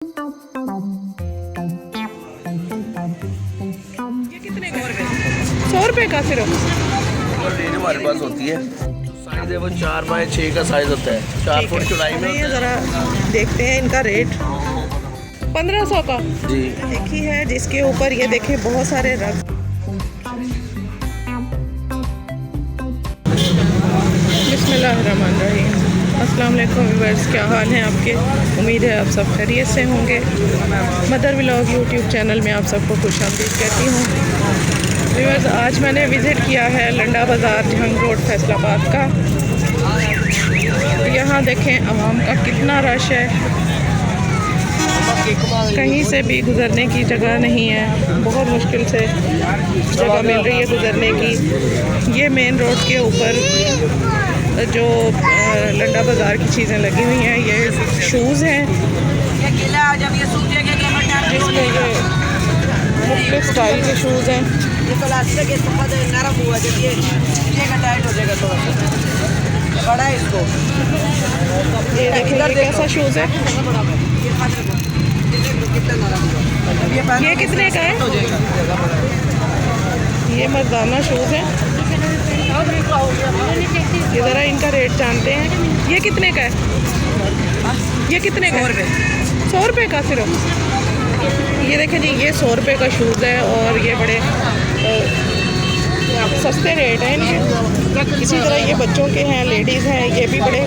ये कितने का? 100 रुपये का सिर्फ। रेंज हमारे पास होती है, साइज है वो 4x6 का साइज होता है, 4 फुट चौड़ाई में। ये ज़रा देखते हैं इनका रेट। 1500 का जी। देखी है, जिसके ऊपर ये देखे बहुत सारे रंग। बिस्मिल्लाहिर्रहमानिर्रहीम। अस्सलाम वालेकुम व्यूअर्स, क्या हाल है आपके? उम्मीद है आप सब खैरियत से होंगे। मदर व्लॉग यूट्यूब चैनल में आप सबको खुशामदीद कहती हूँ। व्यूअर्स, आज मैंने विज़िट किया है लंडा बाज़ार, जहंग रोड, फैसलाबाद का। यहाँ देखें आवाम का कितना रश है, कहीं से भी गुज़रने की जगह नहीं है, बहुत मुश्किल से जगह मिल रही है गुज़रने की। ये मेन रोड के ऊपर जो लंडा बाज़ार की चीज़ें लगी हुई हैं, ये शूज़ हैं जिसमें ये मुख्तलिफ स्टाइल के शूज़ हैं। ये देखिए ये कैसा शूज़ है, ये कितने का है? ये मर्दाना शूज़ है। ये ज़रा इनका रेट जानते हैं। ये कितने का है? ये कितने का? 100 रुपये का सिर्फ। ये देखें जी, ये 100 रुपये का शूज़ है और ये बड़े सस्ते रेट हैं इनके। इसी तरह ये बच्चों के हैं, लेडीज़ हैं, ये भी बड़े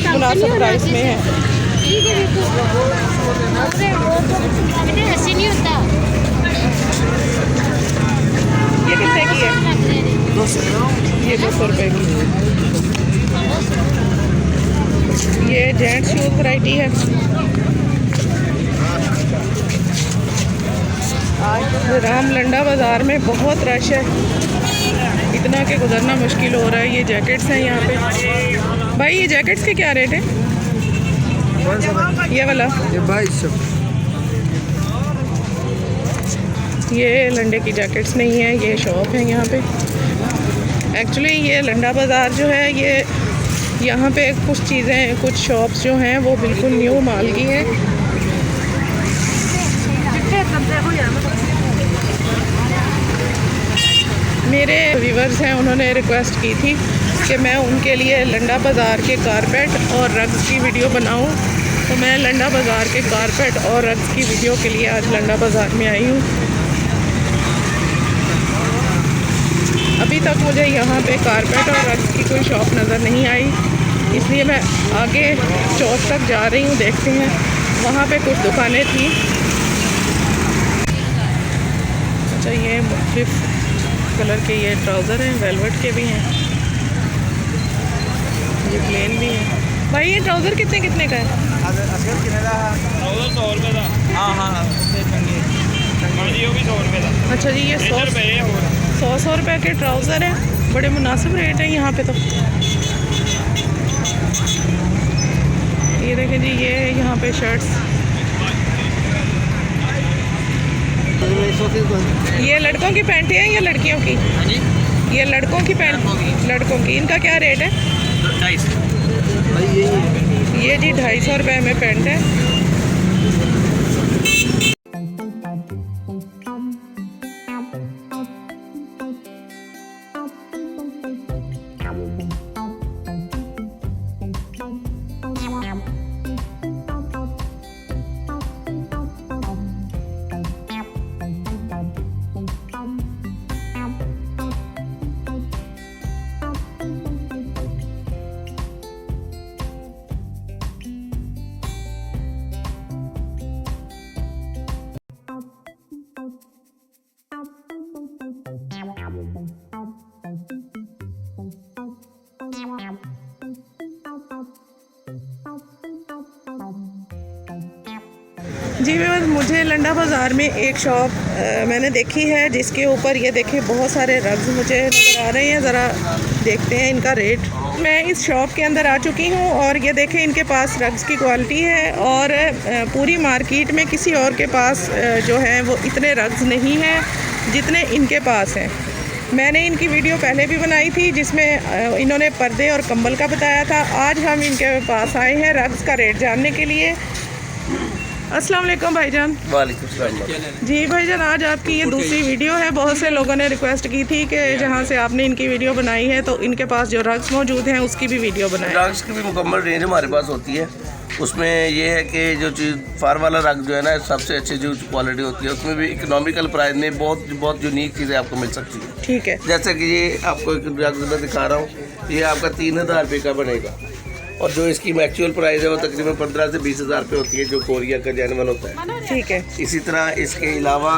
मुनासिब प्राइस में हैं। ऐसे नहीं होता। ये कितने की है? ये 200 रुपये की। ये जेंट्स शूज़ वैरायटी है। राम लंडा बाज़ार में बहुत रश है, इतना कि गुजरना मुश्किल हो रहा है। ये जैकेट्स हैं यहाँ पे। भाई ये जैकेट्स के क्या रेट है? ये वाला ये 2200। ये लंडे की जैकेट्स नहीं है, ये शॉप है यहाँ पे। एक्चुअली ये लंडा बाज़ार जो है, ये यहाँ पे कुछ चीज़ें, कुछ शॉप्स जो हैं वो बिल्कुल न्यू माल की हैं। मेरे व्यूवर्स हैं, उन्होंने रिक्वेस्ट की थी कि मैं उनके लिए लंडा बाज़ार के कारपेट और रग्स की वीडियो बनाऊं, तो मैं लंडा बाज़ार के कारपेट और रग्स की वीडियो के लिए आज लंडा बाज़ार में आई हूँ। अभी तक मुझे यहाँ पे कारपेट और रग्स की कोई शॉप नज़र नहीं आई, इसलिए मैं आगे चौक तक जा रही हूँ। देखते हैं, वहाँ पे कुछ दुकानें थी। अच्छा, ये मुख्तलिफ कलर के ये ट्राउज़र हैं, वेलवेट के भी हैं, ये प्लेन भी हैं। भाई ये ट्राउज़र कितने कितने का है? ट्राउज़र 100 रुपये का। हाँ हाँ हाँ, ये भी 100 रुपये का। अच्छा जी, ये 100 रुपये के ट्राउज़र हैं, बड़े मुनासिब रेट हैं यहाँ पे तो। ये देखें जी, ये यहाँ पे शर्ट्स, ये लड़कों की पैंटें हैं या लड़कियों की? ये लड़कों की पैंट, लड़कों की। इनका क्या रेट है? 250। ये जी 250 रुपये में पैंट है। जी बस, मुझे लंडा बाज़ार में एक शॉप मैंने देखी है, जिसके ऊपर ये देखे बहुत सारे रग्स मुझे नज़र आ रहे हैं। ज़रा देखते हैं इनका रेट। मैं इस शॉप के अंदर आ चुकी हूँ और ये देखें, इनके पास रग्स की क्वालिटी है और पूरी मार्केट में किसी और के पास जो है वो इतने रग्स नहीं हैं जितने इनके पास हैं। मैंने इनकी वीडियो पहले भी बनाई थी जिसमें इन्होंने पर्दे और कंबल का बताया था। आज हम इनके पास आए हैं रग्स का रेट जानने के लिए। अस्सलाम वालेकुम भाईजान। वालेकुम सलाम। जी भाईजान, आज आपकी ये दूसरी वीडियो है। बहुत से लोगों ने रिक्वेस्ट की थी कि जहाँ से आपने इनकी वीडियो बनाई है तो इनके पास जो रग्स मौजूद हैं उसकी भी वीडियो बनाएं। रग्स की भी मुकम्मल रेंज हमारे पास होती है। उसमें ये है कि जो चीज़ फार वाला रग जो है ना, सबसे अच्छी जो क्वालिटी होती है, उसमें भी इकोनॉमिकल प्राइस में बहुत यूनिक चीज़ें आपको मिल सकती है। ठीक है। जैसे कि ये आपको एक रग मैं दिखा रहा हूँ, ये आपका 3000 रुपये का बनेगा और जो इसकी एक्चुअल प्राइस है वो तकरीबन 15 से 20 हज़ार रुपये होती है, जो कोरिया का जेनवन होता है। ठीक है। इसी तरह इसके अलावा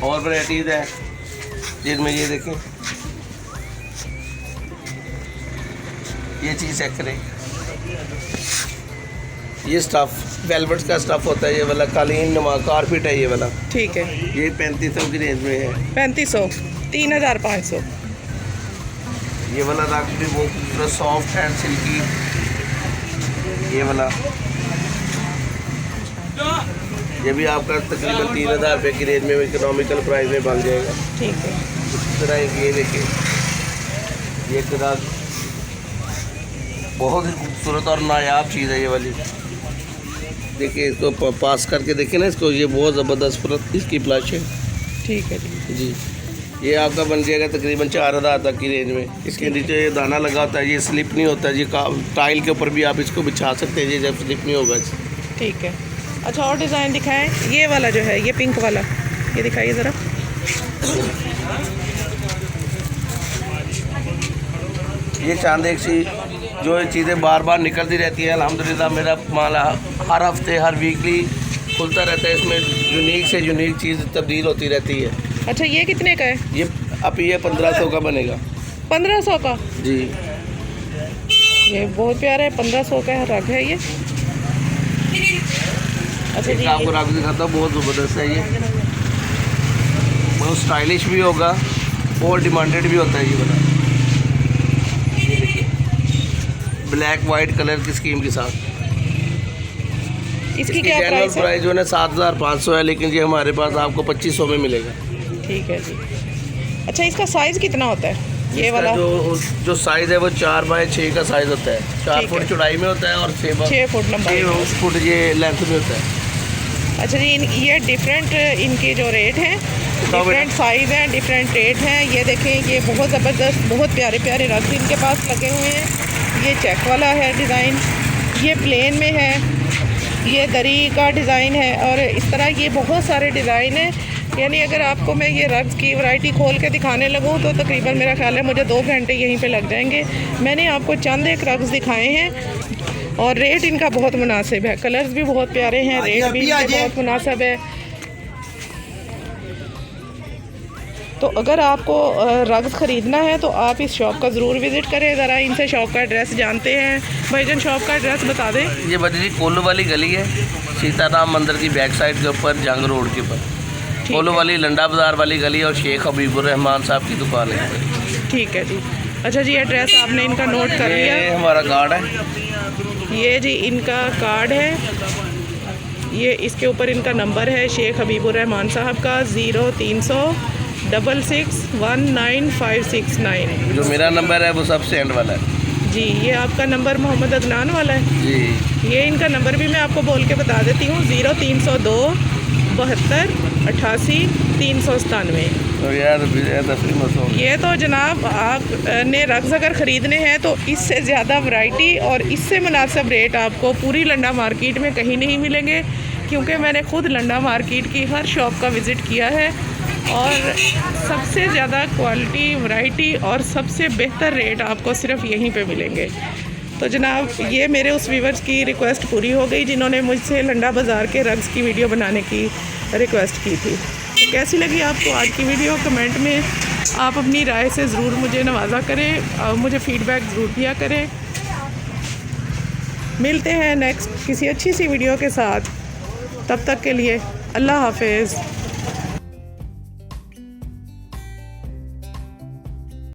और वैराइटीज़ हैं जिनमें ये देखें, ये चीज़ चेक करें, ये स्टफ़ वेलवेट का स्टफ़ होता है, ये वाला कालीन नुमा कारपेट है ये वाला। ठीक है। ये 3500 की रेंज में है। 3500, 3500। ये वाला रग भी बहुत खूबसूरत सॉफ्ट एंड सिल्की, ये वाला ये भी आपका तकरीबन 3000 रुपये की रेंज में इकोनॉमिकल प्राइस में बन जाएगा। ठीक है। इस तरह एक ये देखिए, ये रग बहुत ही खूबसूरत और नायाब चीज़ है ये वाली। देखिए इसको पास करके देखिए ना इसको, ये बहुत ज़बरदस्त खूबसूरत इसकी प्लश है। ठीक है जी। ये आपका बन जाएगा तकरीबन 4000 तक की रेंज में। इसके नीचे ये दाना लगा होता है, ये स्लिप नहीं होता है, ये टाइल के ऊपर भी आप इसको बिछा सकते हैं, ये जब स्लिप नहीं होगा। ठीक है। अच्छा, और डिज़ाइन दिखाएं। ये वाला जो है, ये पिंक वाला, ये दिखाइए ज़रा। ये चांद एक सी जो ये चीज़ें बार बार निकलती रहती है। अल्हम्दुलिल्लाह मेरा माल हर हफ्ते हर वीकली खुलता रहता है, इसमें यूनिक से यूनिक चीज़ तब्दील होती रहती है। अच्छा, ये कितने का है? ये अब ये 1500 का बनेगा। 1500 का जी। ये बहुत प्यारा है, 1500 का रग है ये। अच्छा जी, आपको रग दिखाता हूँ, बहुत ज़बरदस्त है ये, बहुत स्टाइलिश भी होगा और डिमांडेड भी होता है ये वाला। ये देखिए ब्लैक वाइट कलर की स्कीम के साथ। इसकी क्या प्राइस है? प्राइस जो है ना 7500 है, लेकिन ये हमारे पास आपको 2500 में मिलेगा। ठीक है जी। अच्छा, इसका साइज़ कितना होता है ये वाला? जो साइज़ है वो 4 बाय 6 का साइज़ होता है। 4 फुट चौड़ाई में होता है और 6 फुट लंबाई, 6 फुट ये लेंथ में होता है। अच्छा जी, ये डिफरेंट इनके जो रेट हैं, डिफरेंट साइज़ हैं, डिफरेंट रेट हैं। ये देखें, ये बहुत ज़बरदस्त, बहुत प्यारे प्यारे रग इनके पास लगे हुए हैं। ये चेक वाला है डिज़ाइन, ये प्लेन में है, ये दरी का डिज़ाइन है, और इस तरह ये बहुत सारे डिज़ाइन हैं। यानी अगर आपको मैं ये रग्स की वैरायटी खोल के दिखाने लगूँ तो तकरीबन मेरा ख्याल है मुझे 2 घंटे यहीं पे लग जाएंगे। मैंने आपको चंद एक रग्स दिखाए हैं और रेट इनका बहुत मुनासिब है। कलर्स भी बहुत प्यारे हैं, रेट भी इनके बहुत मुनासिब है। तो अगर आपको रग्स ख़रीदना है तो आप इस शॉप का ज़रूर विज़िट करें। ज़रा इनसे शॉप का एड्रेस जानते हैं। भाईजान, शॉप का एड्रेस बता दें। ये बजरी कोल्लू वाली गली है, सीताराम मंदिर की बैक साइड के ऊपर, जंग रोड के ऊपर। कोल्लू वाली लंडा बाज़ार वाली गली और शेख हबीबुर रहमान साहब की दुकान है। ठीक है जी। अच्छा जी, एड्रेस आपने इनका नोट कर लिया? ये हमारा कार्ड है। ये जी इनका कार्ड है, ये इसके ऊपर इनका नंबर है शेख हबीबुर रहमान साहब का, 0300 66 19569। जो मेरा नंबर है वो सबसे एंड वाला है जी। ये आपका नंबर मोहम्मद अदनान वाला है जी। ये इनका नंबर भी मैं आपको बोल के बता देती हूँ, 0302 72 88 397। तो यार ये तो जनाब आपने रग्स अगर ख़रीदने हैं तो इससे ज़्यादा वैरायटी और इससे मुनासिब रेट आपको पूरी लंडा मार्केट में कहीं नहीं मिलेंगे, क्योंकि मैंने ख़ुद लंडा मार्केट की हर शॉप का विज़िट किया है और सबसे ज़्यादा क्वालिटी, वैरायटी और सबसे बेहतर रेट आपको सिर्फ यहीं पे मिलेंगे। तो जनाब, ये मेरे उस व्यूवर्स की रिक्वेस्ट पूरी हो गई जिन्होंने मुझसे लंडा बाज़ार के रग्स की वीडियो बनाने की रिक्वेस्ट की थी। तो कैसी लगी आपको आज की वीडियो? कमेंट में आप अपनी राय से ज़रूर मुझे नवाजा करें और मुझे फ़ीडबैक ज़रूर दिया करें। मिलते हैं नेक्स्ट किसी अच्छी सी वीडियो के साथ, तब तक के लिए अल्लाह हाफ़िज़।